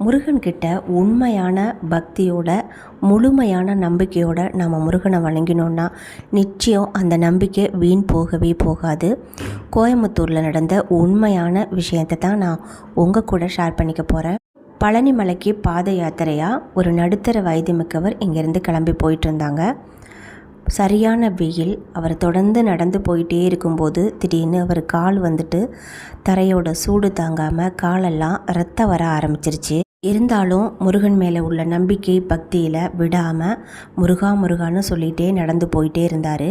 முருகன்கிட்ட உண்மையான பக்தியோட முழுமையான நம்பிக்கையோட நம்ம முருகனை வணங்கினோன்னா நிச்சயம் அந்த நம்பிக்கை வீண் போகவே போகாது. கோயம்புத்தூரில் நடந்த உண்மையான விஷயத்தை தான் நான் உங்கள் கூட ஷேர் பண்ணிக்க போகிறேன். பழனி மலைக்கு பாத யாத்திரையாக ஒரு நடுத்தர வயது மிக்கவர் இங்கேருந்து கிளம்பி போயிட்டு இருந்தாங்க. சரியான வெயில். அவர் தொடர்ந்து நடந்து போயிட்டே இருக்கும்போது திடீர்னு அவர் கால் வந்துட்டு தரையோட சூடு தாங்காமல் காலெல்லாம் ரத்தம் வர ஆரம்பிச்சிருச்சு. இருந்தாலும் முருகன் மேலே உள்ள நம்பிக்கை பக்தியில் விடாமல் முருகா முருகான்னு சொல்லிகிட்டே நடந்து போயிட்டே இருந்தார்.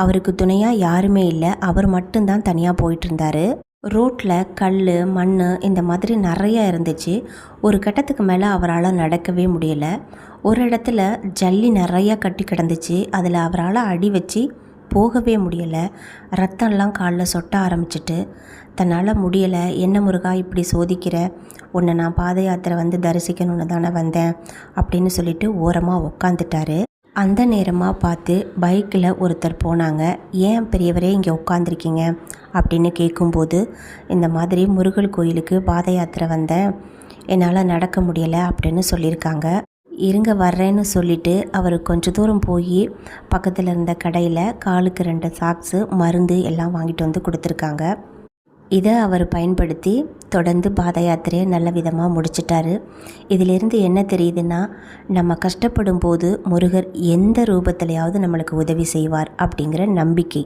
அவருக்கு துணையாக யாருமே இல்லை, அவர் மட்டும்தான் தனியாக போயிட்டு இருந்தார். ரோட்டில் கல் மண் இந்த மாதிரி நிறையா இருந்துச்சு. ஒரு கட்டத்துக்கு மேலே அவரால் நடக்கவே முடியலை. ஒரு இடத்துல ஜல்லி நிறையா கட்டி கிடந்துச்சு. அதில் அவரால் அடி வச்சு போகவே முடியலை. ரத்தம்லாம் காலில் சொட்ட ஆரம்பிச்சிட்டு தன்னால் முடியலை. என்ன முருகா இப்படி சோதிக்கிற, உன்னை நான் பாத யாத்திரை வந்து தரிசிக்கணும்னு தானே வந்தேன் அப்படின்னு சொல்லிட்டு ஓரமாக உட்காந்துட்டாரு. அந்த நேரமாக பார்த்து பைக்கில் ஒருத்தர் போனாங்க. ஏன் பெரியவரே இங்கே உட்காந்துருக்கீங்க அப்படின்னு கேட்கும்போது, இந்த மாதிரி முருகன் கோயிலுக்கு பாத யாத்திரை வந்தேன், என்னால் நடக்க முடியலை அப்படின்னு சொல்லியிருக்காங்க. இருங்க வர்றேன்னு சொல்லிவிட்டு அவர் கொஞ்சம் தூரம் போய் பக்கத்தில் இருந்த கடையில் காலுக்கு 2 சாக்ஸு மருந்து எல்லாம் வாங்கிட்டு வந்து கொடுத்துருக்காங்க. இதை அவர் பயன்படுத்தி தொடர்ந்து பாத யாத்திரையை நல்ல விதமாக முடிச்சிட்டாரு. இதிலிருந்து என்ன தெரியுதுன்னா, நம்ம கஷ்டப்படும் போது முருகர் எந்த ரூபத்திலையாவது நம்மளுக்கு உதவி செய்வார் அப்படிங்கிற நம்பிக்கை.